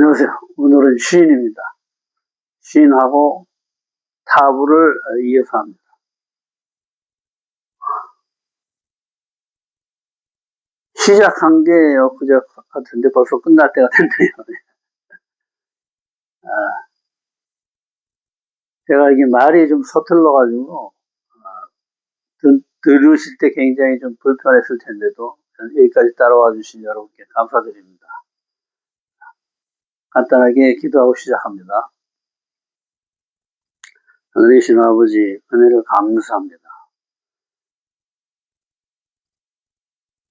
안녕하세요. 오늘은 시인입니다. 시인하고 타부를 이어서 합니다. 시작한 게 엊그제 같은데 벌써 끝날 때가 됐네요. 제가 이게 말이 좀 서툴러가지고 들으실 때 굉장히 좀 불편했을 텐데도 여기까지 따라와 주신 여러분께 감사드립니다. 간단하게 기도하고 시작합니다. 하늘이신 아버지, 은혜를 감사합니다.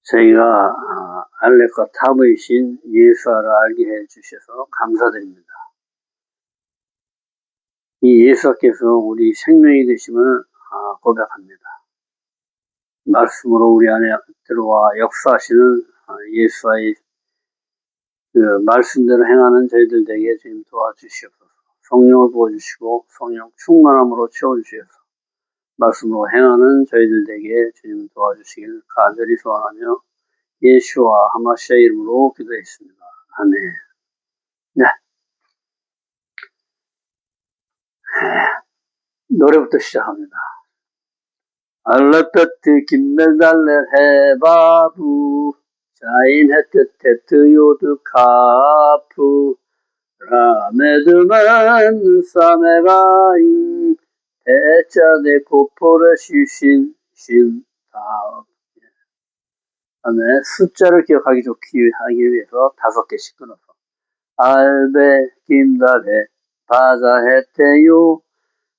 저희가 알렉과 타부이신 예수를 알게 해주셔서 감사드립니다. 이 예수께서 우리 생명이 되심을 고백합니다. 말씀으로 우리 안에 들어와 역사하시는 예수의 그 말씀대로 행하는 저희들 되게 주님 도와주시옵소서. 성령을 부어주시고 성령 충만함으로 채워주시옵소서. 말씀으로 행하는 저희들 되게 주님 도와주시길 간절히 소원하며 예수와 하마시아 이름으로 기도했습니다. 아멘. 네. 노래부터 시작합니다. 알라뜨뜨 김멜달레 해바부 자인 헤트테트 요드 카프 라메드만 사메가인 대자데 고포르 시신 신다. 다음에 숫자를 기억하기 좋게 하기 위해서 5개씩 끊어서 알베 김다베 바자헤테요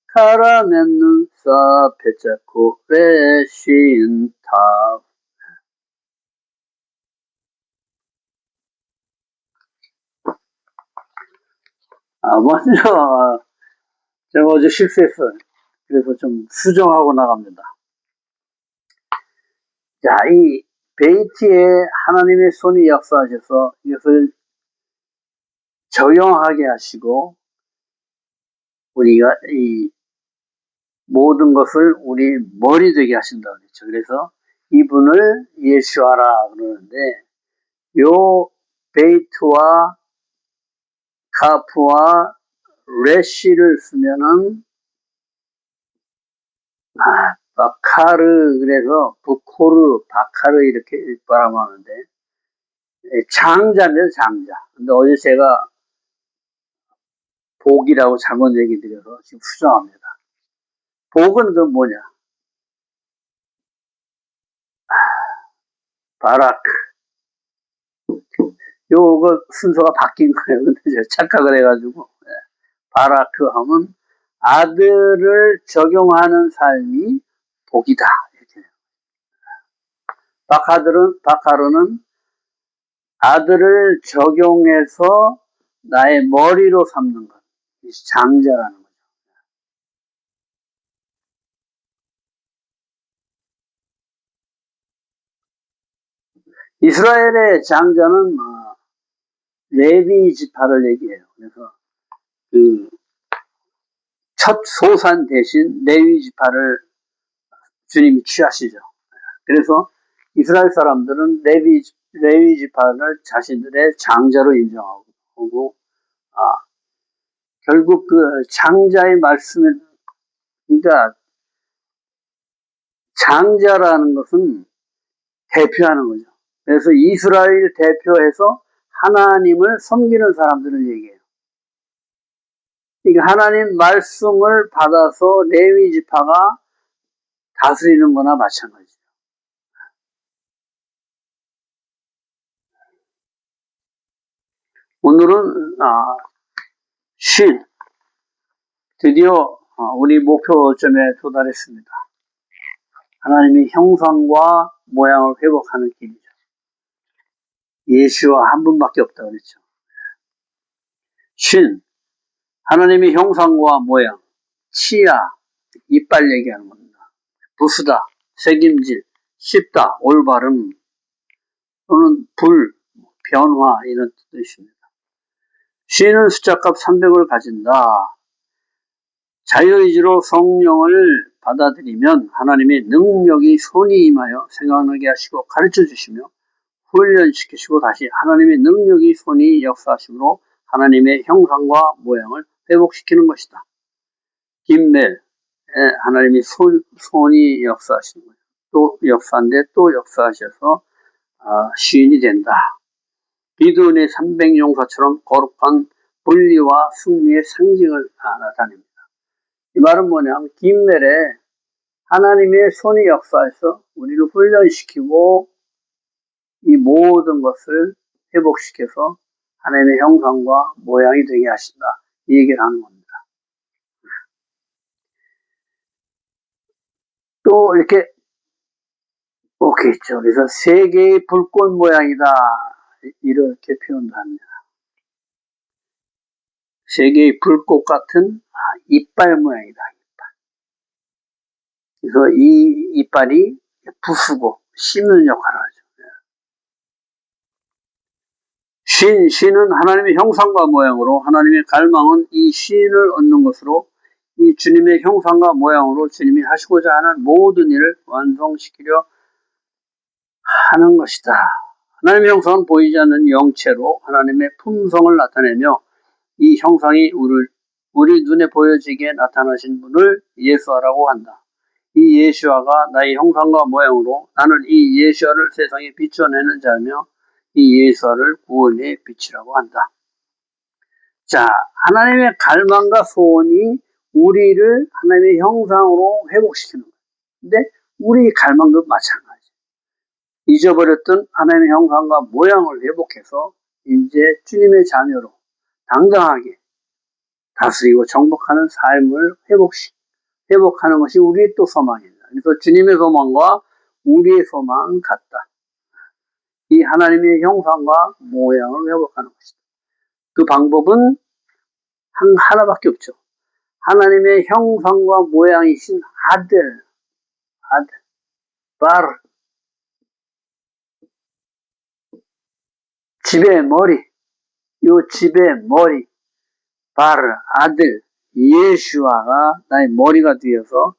카라멘눈 사페자코 레신탑. 먼저 제가 어제 실수했어요. 그래서 좀 수정하고 나갑니다. 자, 이 베이티에 하나님의 손이 역사하셔서 이것을 적용하게 하시고 우리가 이 모든 것을 우리 머리 되게 하신다 그랬죠. 그래서 이분을 예수하라 그러는데 요 베이트와 카프와 레시를 쓰면은 바카르, 그래서 부코르, 바카르 이렇게 발음하는데 장자입니다. 장자. 근데 어제 제가 복이라고 잘못 얘기 드려서 지금 수정합니다. 복은 그 뭐냐? 바라크. 요거 순서가 바뀐 거예요. 근데 제가 착각을 해가지고 바라크 하면 아들을 적용하는 삶이 복이다. 이렇게. 바카르는 아들을 적용해서 나의 머리로 삼는 것. 장자라는 거죠. 이스라엘의 장자는 레위 지파를 얘기해요. 그래서 그 첫 소산 대신 레위 지파를 주님이 취하시죠. 그래서 이스라엘 사람들은 레위 지파를 자신들의 장자로 인정하고 결국 그 장자의 말씀을, 그러니까 장자라는 것은 대표하는 거죠. 그래서 이스라엘 대표해서 하나님을 섬기는 사람들을 얘기해요. 그러니까 하나님 말씀을 받아서 레위 지파가 다스리는 거나 마찬가지죠. 오늘은 신, 드디어 우리 목표점에 도달했습니다. 하나님의 형상과 모양을 회복하는 길이죠. 예수와 한 분밖에 없다 그랬죠. 신, 하나님의 형상과 모양, 치아, 이빨 얘기하는 겁니다. 부수다, 새김질, 씹다, 올바름, 또는 불, 변화 이런 뜻입니다. 신은 숫자값 300을 가진다. 자유의지로 성령을 받아들이면 하나님의 능력이 손이 임하여 생각나게 하시고 가르쳐 주시며 훈련시키시고 다시 하나님의 능력이 손이 역사하심으로 하나님의 형상과 모양을 회복시키는 것이다. 김멜, 하나님이 손이 역사하시는 거예요. 또 역사인데 또 역사하셔서 시인이 된다. 기드온의 300용사처럼 거룩한 분리와 승리의 상징을 나타냅니다. 이 말은 뭐냐면 김멜에 하나님의 손이 역사해서 우리를 훈련시키고 이 모든 것을 회복시켜서 하나님의 형상과 모양이 되게 하신다. 이 얘기를 하는 겁니다. 또 이렇게 있죠. 그래서 세 개의 불꽃 모양이다. 이렇게 표현도 합니다. 세 개의 불꽃 같은 이빨 모양이다. 그래서 이 이빨이 부수고 씹는 역할을 하죠. 신은 하나님의 형상과 모양으로, 하나님의 갈망은 이 신을 얻는 것으로 이 주님의 형상과 모양으로 주님이 하시고자 하는 모든 일을 완성시키려 하는 것이다. 하나님의 형상은 보이지 않는 영체로 하나님의 품성을 나타내며 이 형상이 우리 눈에 보여지게 나타나신 분을 예수아라고 한다. 이 예수아가 나의 형상과 모양으로 나는 이 예수아를 세상에 비춰내는 자며 이 예수아를 구원의 빛이라고 한다. 자, 하나님의 갈망과 소원이 우리를 하나님의 형상으로 회복시키는 거예요. 근데 우리 갈망도 마찬가지. 잊어버렸던 하나님의 형상과 모양을 회복해서 이제 주님의 자녀로 당당하게 다스리고 정복하는 삶을 회복하는 것이 우리의 또 소망입니다. 그래서 주님의 소망과 우리의 소망은 같다. 이 하나님의 형상과 모양을 회복하는 것이다. 그 방법은 하나밖에 없죠. 하나님의 형상과 모양이신 아들, 바르, 집의 머리, 바르, 아들, 예수아가 나의 머리가 되어서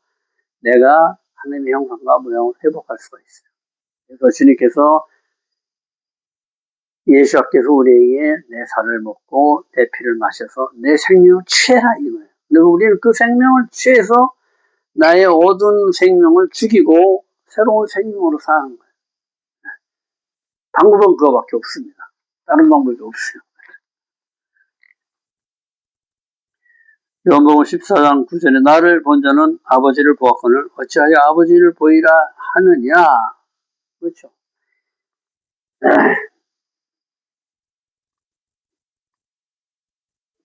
내가 하나님의 형상과 모양을 회복할 수가 있어요. 그래서 주님께서 예수께서 우리에게 내 살을 먹고 내 피를 마셔서 내 생명을 취해라 이거예요. 근데 우리는 그 생명을 취해서 나의 얻은 생명을 죽이고 새로운 생명으로 사는 거예요. 방법은 그거밖에 없습니다. 다른 방법이 없어요. 요한복음 14장 9절에 나를 본 자는 아버지를 보았거늘 어찌하여 아버지를 보이라 하느냐. 그렇죠.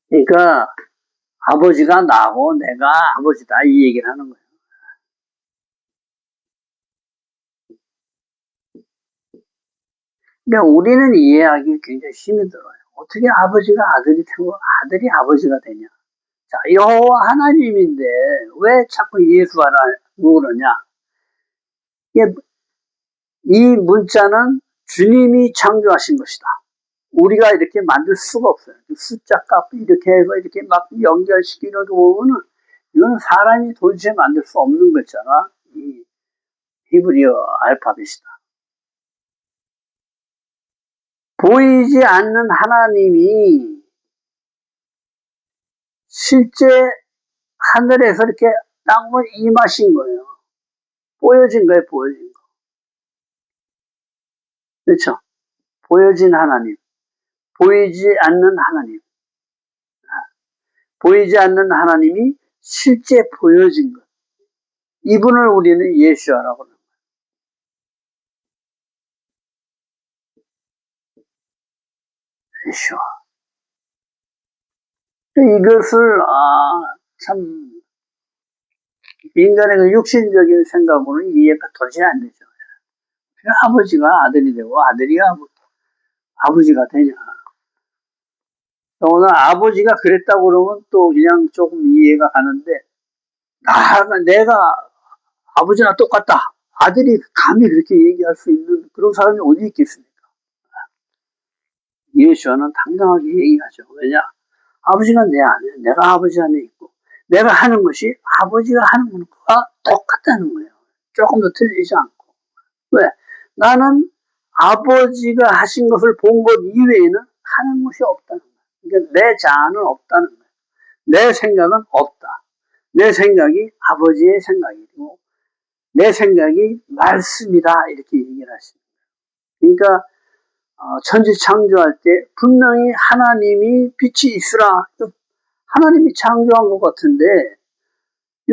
그러니까 아버지가 나고 내가 아버지다 이 얘기를 하는 거예요. 그러니까 우리는 이해하기 굉장히 힘이 들어요. 어떻게 아버지가 아들이 되고 아들이 아버지가 되냐. 자, 여호와 하나님인데 왜 자꾸 예수하라고 그러냐. 이 문자는 주님이 창조하신 것이다. 우리가 이렇게 만들 수가 없어요. 숫자 값 이렇게 해서 이렇게 막 연결시키려고 보면은 이건 사람이 도대체 만들 수 없는 글자가 이 히브리어 알파벳이다. 보이지 않는 하나님이 실제 하늘에서 이렇게 땅을 임하신 거예요. 보여진 거예요, 보여진 거. 그렇죠? 보여진 하나님. 보이지 않는 하나님. 보이지 않는 하나님이 실제 보여진 것. 이분을 우리는 예수아라고 합니다. 예수아. 이것을 참 인간의 그 육신적인 생각으로는 이해가 도저히 안 되죠. 아버지가 아들이 되고 아들이 아버지가 되냐. 오늘 아버지가 그랬다고 그러면 또 그냥 조금 이해가 가는데 내가 아버지나 똑같다. 아들이 감히 그렇게 얘기할 수 있는 그런 사람이 어디 있겠습니까? 예수와는 당당하게 얘기하죠. 왜냐? 아버지가 내 안에, 내가 아버지 안에 있고 내가 하는 것이 아버지가 하는 것과 똑같다는 거예요. 조금 더 틀리지 않고. 왜? 나는 아버지가 하신 것을 본 것 이외에는 하는 것이 없다는 거예요. 그러니까 내 자아는 없다는 거예요. 내 생각은 없다. 내 생각이 아버지의 생각이고 내 생각이 말씀이다 이렇게 얘기를 하십니다. 그러니까 천지 창조할 때 분명히 하나님이 빛이 있으라 하나님이 창조한 것 같은데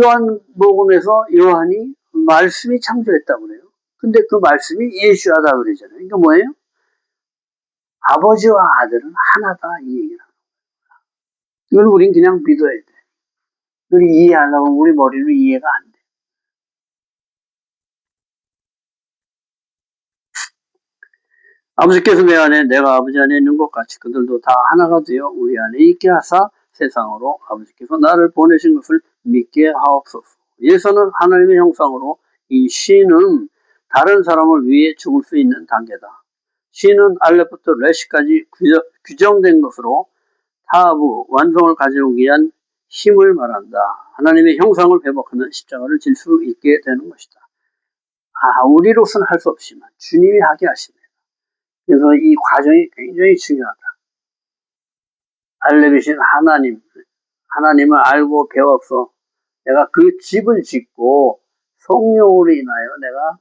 요한복음에서 요한이 말씀이 창조했다고 그래요. 근데 그 말씀이 예수하다 그러잖아요. 그러니까 뭐예요? 아버지와 아들은 하나다 이 얘기를 하는 거예요. 이걸 우린 그냥 믿어야 돼. 이걸 이해하려면 우리 머리로 이해가 안 돼. 아버지께서 내 안에 내가 아버지 안에 있는 것 같이 그들도 다 하나가 되어 우리 안에 있게 하사 세상으로 아버지께서 나를 보내신 것을 믿게 하옵소서. 예수는 하나님의 형상으로 이 신은 다른 사람을 위해 죽을 수 있는 단계다. 신은 알렙부터 레시까지 규정된 것으로 타하부 완성을 가져오기 위한 힘을 말한다. 하나님의 형상을 회복하면 십자가를 질 수 있게 되는 것이다. 우리로서는 할 수 없지만 주님이 하게 하십니다. 그래서 이 과정이 굉장히 중요하다. 알레비신 하나님을 알고 배워서 내가 그 집을 짓고 성령으로 인하여 내가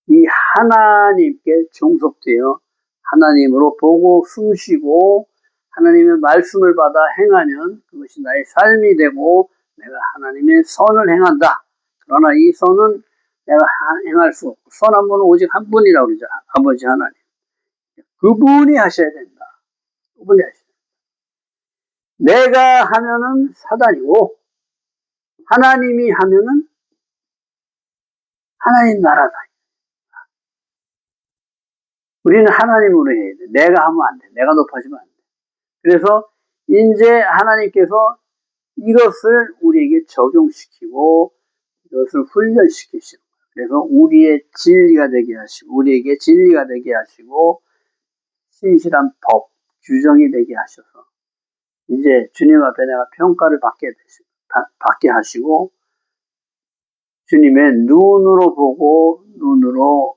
이 하나님께 종속되어 하나님으로 보고 숨쉬고 하나님의 말씀을 받아 행하면 그것이 나의 삶이 되고 내가 하나님의 선을 행한다. 그러나 이 선은 내가 행할 수 없고 선한 분은 오직 한 분이라고 그러죠. 아버지 하나님. 그분이 하셔야 된다. 그분이 하셔야 된다. 내가 하면은 사단이고 하나님이 하면은 하나님 나라다. 우리는 하나님으로 해야 돼. 내가 하면 안 돼. 내가 높아지면 안 돼. 그래서 이제 하나님께서 이것을 우리에게 적용시키고 이것을 훈련시키시고 그래서 우리의 진리가 되게 하시고 우리에게 진리가 되게 하시고 신실한 법, 규정이 되게 하셔서 이제 주님 앞에 내가 평가를 받게 하시고 주님의 눈으로 보고 눈으로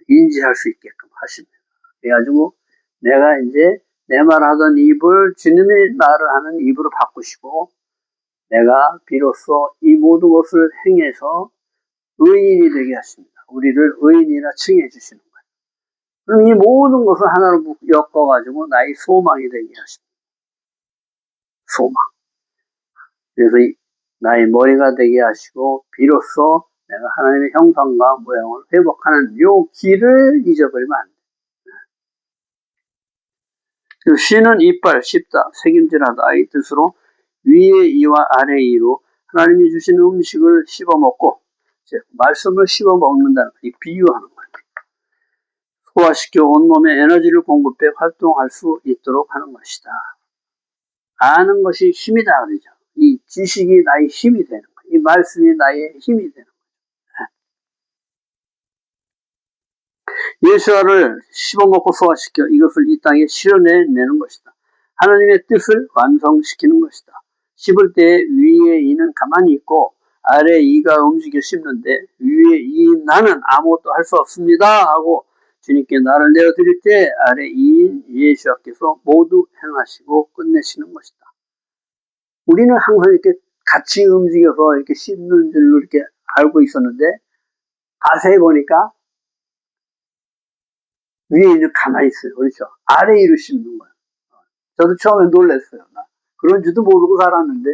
인지할 수 있게끔 하십니다. 그래가지고 내가 이제 내 말하던 입을 주님이 나를 하는 입으로 바꾸시고 내가 비로소 이 모든 것을 행해서 의인이 되게 하십니다. 우리를 의인이라 칭해 주시는 거예요. 그럼 이 모든 것을 하나로 엮어가지고 나의 소망이 되게 하십니다. 소망. 그래서 나의 머리가 되게 하시고 비로소 내가 하나님의 형상과 모양을 회복하는 요 길을 잊어버리면 안 돼. 신은 이빨, 씹다, 새김질하다 이 뜻으로 위의 이와 아래의 이로 하나님이 주신 음식을 씹어먹고 말씀을 씹어먹는다는 이 비유하는 거예요. 소화시켜 온몸에 에너지를 공급해 활동할 수 있도록 하는 것이다. 아는 것이 힘이다 그러죠. 이 지식이 나의 힘이 되는 거예요. 이 말씀이 나의 힘이 되는 거예요. 예수아를 씹어먹고 소화시켜 이것을 이 땅에 실어내는 것이다. 하나님의 뜻을 완성시키는 것이다. 씹을 때 위에 이는 가만히 있고 아래 이가 움직여 씹는데 위에 이 나는 아무것도 할 수 없습니다 하고 주님께 나를 내어드릴 때 아래 이인 예수께서 모두 행하시고 끝내시는 것이다. 우리는 항상 이렇게 같이 움직여서 이렇게 씹는 줄로 이렇게 알고 있었는데 자세히 보니까 위에 이는 가만히 있어요. 그렇죠? 아래 이를 씹는 거예요. 저도 처음에 놀랐어요. 그런 줄도 모르고 살았는데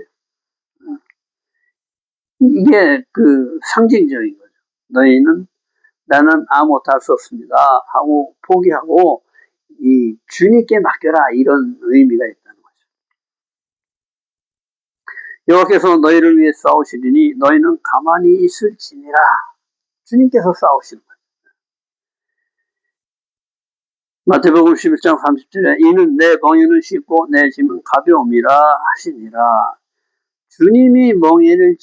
이게 그 상징적인 거죠. 너희는 나는 아무것도 할 수 없습니다 하고 포기하고 이 주님께 맡겨라 이런 의미가 있다는 거죠. 여호와께서 너희를 위해 싸우시리니 너희는 가만히 있을지니라. 주님께서 싸우시는 거예요. 마태복음 11장 30절에 이는 내 멍에는 쉽고 내 짐은 가벼움이라 하시니라. 주님이 멍에를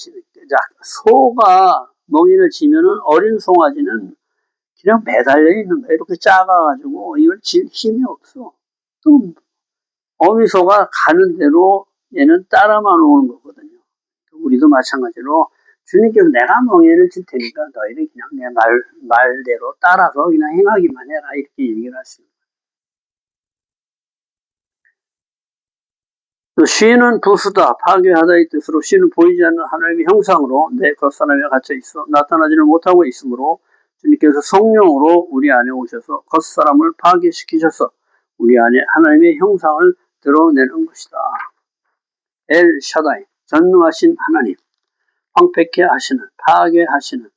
소가 멍에를 지면은 어린 송아지는 그냥 매달려 있는 거야. 이렇게 작아가지고 이걸 질 힘이 없어. 또 어미소가 가는 대로 얘는 따라만 오는 거거든요. 우리도 마찬가지로 주님께서 내가 멍에를 칠 테니까 너희는 그냥 내 말대로 따라서 그냥 행하기만 해라 이렇게 얘기를 하시는 거예요. 또 시인은 부수다, 파괴하다의 뜻으로 시는 보이지 않는 하나님의 형상으로 내 겉사람에 갇혀 있어 나타나지를 못하고 있으므로 주님께서 성령으로 우리 안에 오셔서 겉사람을 파괴시키셔서 우리 안에 하나님의 형상을 드러내는 것이다. 엘 샤다이, 전능하신 하나님, 황폐케 하시는, 파괴하시는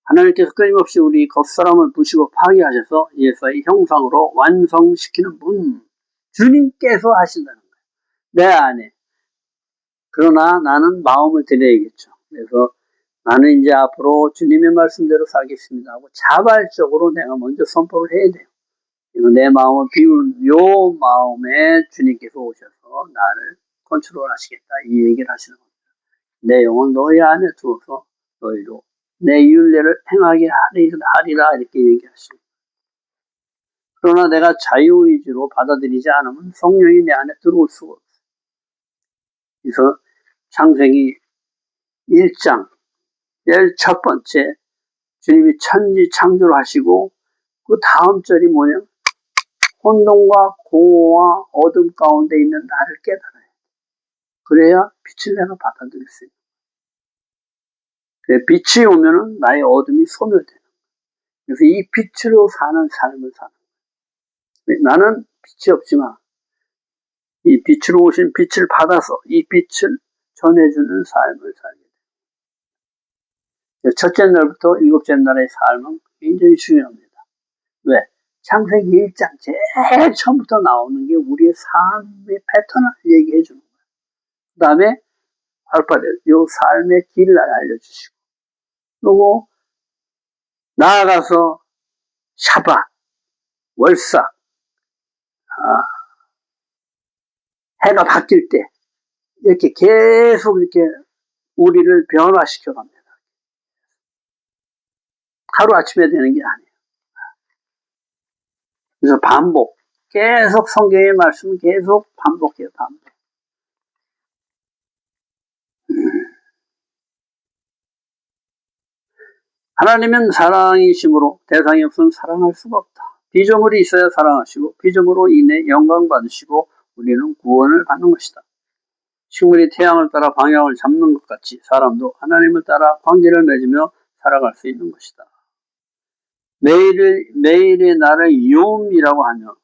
하나님께서 끊임없이 우리 겉사람을 부시고 파괴하셔서 예수의 형상으로 완성시키는 분, 주님께서 하신다는 거예요. 내 안에. 그러나 나는 마음을 들여야겠죠. 그래서 나는 이제 앞으로 주님의 말씀대로 살겠습니다 하고 자발적으로 내가 먼저 선포를 해야 돼요. 그리고 내 마음을 비운 요 마음에 주님께서 오셔서 나를 컨트롤 하시겠다, 이 얘기를 하시는 겁니다. 내 영혼 너희 안에 두어서 너희로 내 윤례를 행하게 하리라 이렇게 얘기하십니다. 그러나 내가 자유의지로 받아들이지 않으면 성령이 내 안에 들어올 수가 없어요. 그래서 창세기 1장 제일 첫 번째 주님이 천지 창조를 하시고 그 다음 절이 뭐냐? 혼돈과 공허와 어둠 가운데 있는 나를 깨달아요. 그래야 빛을 내가 받아들일 수 있어요. 빛이 오면은 나의 어둠이 소멸돼요. 그래서 이 빛으로 사는 삶을 사는 거예요. 나는 빛이 없지만 이 빛으로 오신 빛을 받아서 이 빛을 전해주는 삶을 살게 돼요. 첫째 날부터 일곱째 날의 삶은 굉장히 중요합니다. 왜? 창세기 1장 제일 처음부터 나오는 게 우리의 삶의 패턴을 얘기해 주는 거예요. 그 다음에 요 삶의 길을 알려주시고, 그리고 나아가서 샤bat, 월삭, 해가 바뀔 때 이렇게 계속 이렇게 우리를 변화시켜 갑니다. 하루아침에 되는 게 아니에요. 그래서 반복, 계속 성경의 말씀은 계속 반복해요. 반복. 하나님은 사랑이심으로 대상이 없으면 사랑할 수가 없다. 피조물이 있어야 사랑하시고 피조물로 인해 영광 받으시고 우리는 구원을 받는 것이다. 식물이 태양을 따라 방향을 잡는 것 같이 사람도 하나님을 따라 관계를 맺으며 살아갈 수 있는 것이다. 매일의 나를 용이라고 하며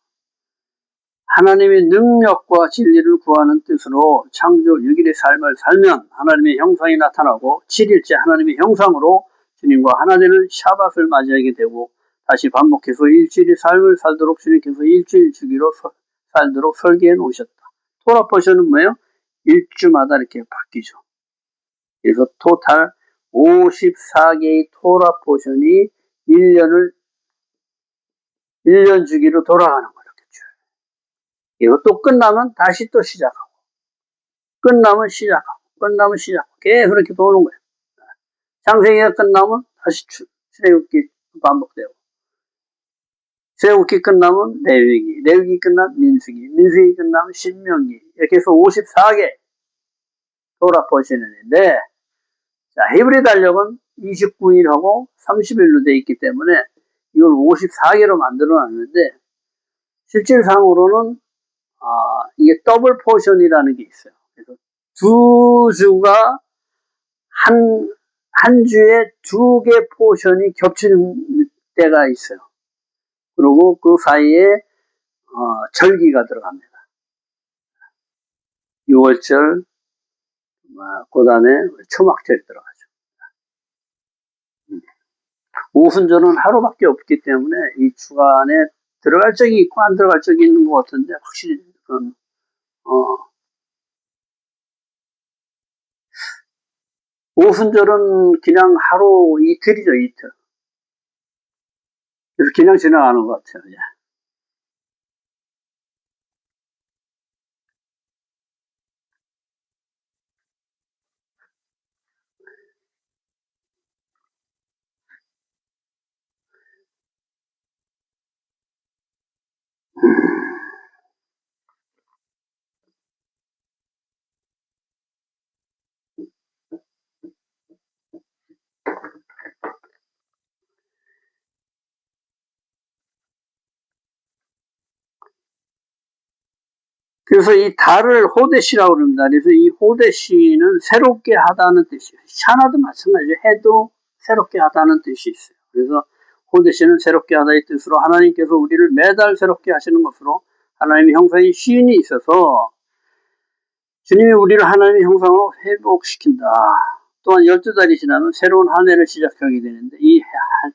하나님의 능력과 진리를 구하는 뜻으로 창조 6일의 삶을 살면 하나님의 형상이 나타나고 7일째 하나님의 형상으로 주님과 하나 되는 샤밧을 맞이하게 되고 다시 반복해서 일주일의 삶을 살도록 주님께서 일주일 주기로 살도록 설계해 놓으셨다. 토라 포션은 뭐예요? 일주마다 이렇게 바뀌죠. 그래서 토탈 54개의 토라 포션이 1년 주기로 돌아가는 거예요. 이거 또 끝나면 다시 또 시작하고, 끝나면 시작하고, 끝나면 시작하고, 계속 이렇게 도는 거예요. 창세기가 끝나면 다시 출애굽기 반복되고, 출애굽기 끝나면 레위기 끝나면 민수기 끝나면 신명기, 이렇게 해서 54개 토라 포션인데, 자, 히브리 달력은 29일하고 30일로 되어 있기 때문에 이걸 54개로 만들어 놨는데, 실질상으로는 이게 더블 포션이라는 게 있어요. 그래서 두 주가 한 주에 2개 포션이 겹치는 때가 있어요. 그리고 그 사이에 절기가 들어갑니다. 6월절, 그 다음에 초막절이 들어가죠. 오순절은 하루밖에 없기 때문에 이 주간에 들어갈 적이 있고 안 들어갈 적이 있는 것 같은데 확실히 그건 오순절은 그냥 하루 이틀이죠, 이틀. 그래서 그냥 지나가는 것 같아요. 예. 그래서 이 달을 호데시라고 그럽니다. 그래서 이 호데시는 새롭게 하다는 뜻이에요. 샤나도 마찬가지예요. 해도 새롭게 하다는 뜻이 있어요. 그래서 호데시는 새롭게 하다의 뜻으로 하나님께서 우리를 매달 새롭게 하시는 것으로 하나님의 형상의 시인이 있어서 주님이 우리를 하나님의 형상으로 회복시킨다. 또한 12달이 지나면 새로운 한 해를 시작하게 되는데 이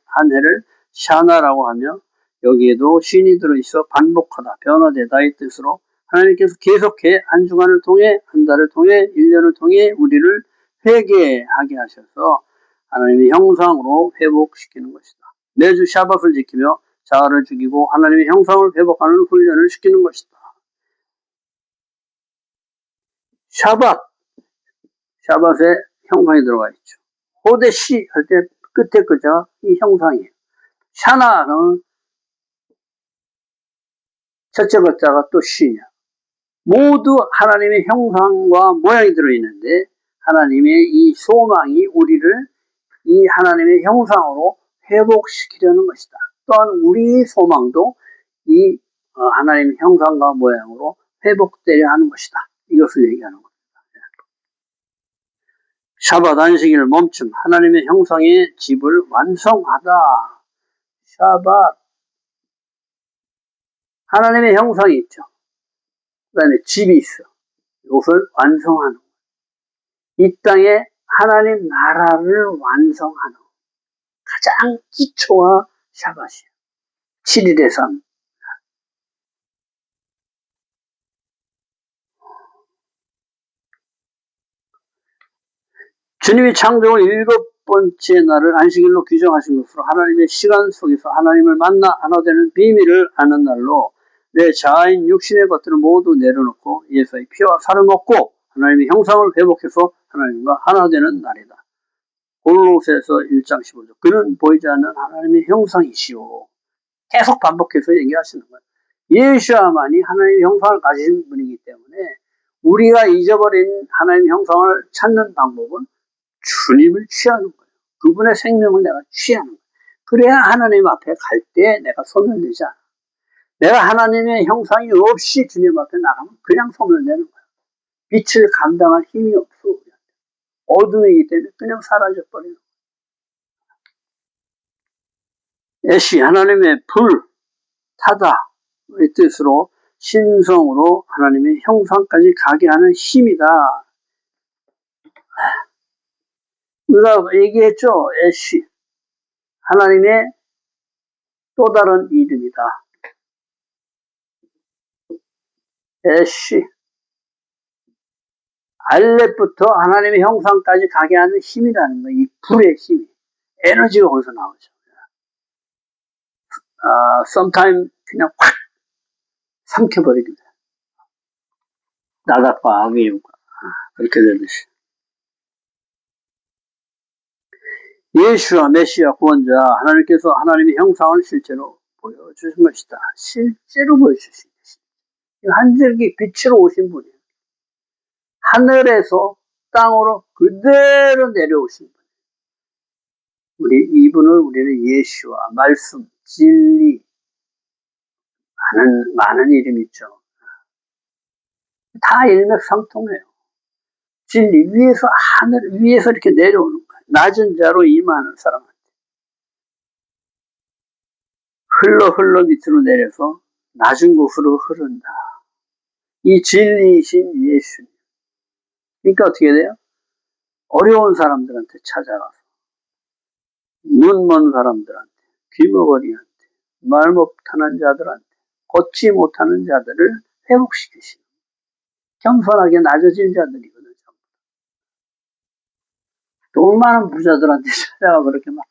한 해를 샤나라고 하며 여기에도 시인이 들어있어 반복하다, 변화되다의 뜻으로 하나님께서 계속해 한 주간을 통해, 한 달을 통해, 1년을 통해 우리를 회개하게 하셔서 하나님의 형상으로 회복시키는 것이다. 매주 샤밧을 지키며 자아를 죽이고 하나님의 형상을 회복하는 훈련을 시키는 것이다. 샤밧에 형상이 들어가 있죠. 호데시 할 때 끝에 글자가 이 형상이에요. 샤나는 첫째 글자가 또 시냐. 모두 하나님의 형상과 모양이 들어있는데 하나님의 이 소망이 우리를 이 하나님의 형상으로 회복시키려는 것이다. 또한 우리 소망도 이 하나님의 형상과 모양으로 회복되려 하는 것이다. 이것을 얘기하는 겁니다. 샤밧 안식일 멈춤, 하나님의 형상의 집을 완성하다. 샤밧, 하나님의 형상이 있죠. 그 다음에 집이 있어. 이것을 완성하는. 이 땅에 하나님 나라를 완성하는 가장 기초와 샤밧이에요. 7일의 삶. 주님이 창조을 7번째 날을 안식일로 규정하신 것으로 하나님의 시간 속에서 하나님을 만나 하나 되는 비밀을 아는 날로 내 자아인 육신의 것들을 모두 내려놓고 예수의 피와 살을 먹고 하나님의 형상을 회복해서 하나님과 하나 되는 날이다. 골로새서 1장 15절. 그는 보이지 않는 하나님의 형상이시오. 계속 반복해서 얘기하시는 거예요. 예수야만이 하나님의 형상을 가진 분이기 때문에 우리가 잊어버린 하나님의 형상을 찾는 방법은 주님을 취하는 거예요. 그분의 생명을 내가 취하는 거예요. 그래야 하나님 앞에 갈 때 내가 소멸되지 않아. 내가 하나님의 형상이 없이 주님 앞에 나가면 그냥 소멸되는 거예요. 빛을 감당할 힘이 없어. 어둠이기 때문에 그냥 사라져버리는 거예요. 애시 하나님의 불 타다의 뜻으로 신성으로 하나님의 형상까지 가게 하는 힘이다. 우리가 얘기했죠. 애쉬 하나님의 또 다른 이름이다. 애쉬 알렙부터 하나님의 형상까지 가게 하는 힘이라는 거예요. 이 불의 힘이. 에너지가 거기서 나오죠. sometime 그냥 확 삼켜버립니다. 나답과 아비유가 그렇게 되듯이. 예수와 메시아 구원자 하나님께서 하나님의 형상을 실제로 보여주신 것이다. 실제로 보여주신 것이다. 한 줄기 빛으로 오신 분이에요. 하늘에서 땅으로 그대로 내려오신 분. 이분을 우리는 예수와 말씀, 진리, 많은 이름이 있죠. 다 일맥상통해요. 진리 위에서 하늘 위에서 이렇게 내려오는 거예요. 낮은 자로 임하는 사람한테 흘러 밑으로 내려서 낮은 곳으로 흐른다. 이 진리이신 예수님. 그러니까 어떻게 돼요? 어려운 사람들한테 찾아가서 눈 먼 사람들한테, 귀머거리한테, 말 못하는 자들한테, 걷지 못하는 자들을 회복시키시는 겸손하게 낮아진 자들이거든요. 돈 많은 부자들한테 찾아가 그렇게 막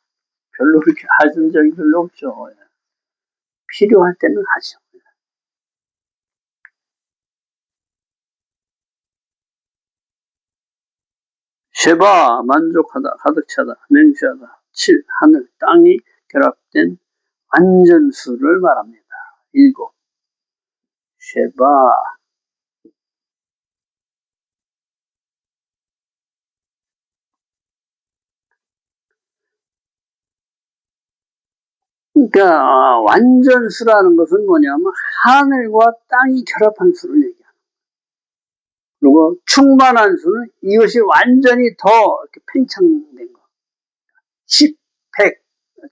별로 그렇게 하신 적이 별로 없죠. 필요할 때는 하죠. 쉐바 만족하다, 가득 차다, 맹세하다. 7. 하늘, 땅이 결합된 완전수를 말합니다. 7. 쉐바. 그러니까 완전수라는 것은 뭐냐면 하늘과 땅이 결합한 수를 얘기합니다. 그리고 충만한 수는 이것이 완전히 더 이렇게 팽창된 거. 10, 100,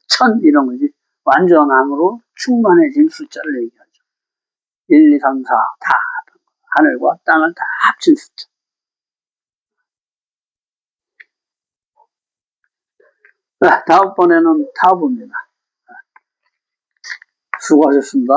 1000 이런 거지. 완전함으로 충만해진 숫자를 얘기하죠. 1, 2, 3, 4 다 하늘과 땅을 다 합친 숫자. 다음번에는 타부입니다. 수고하셨습니다.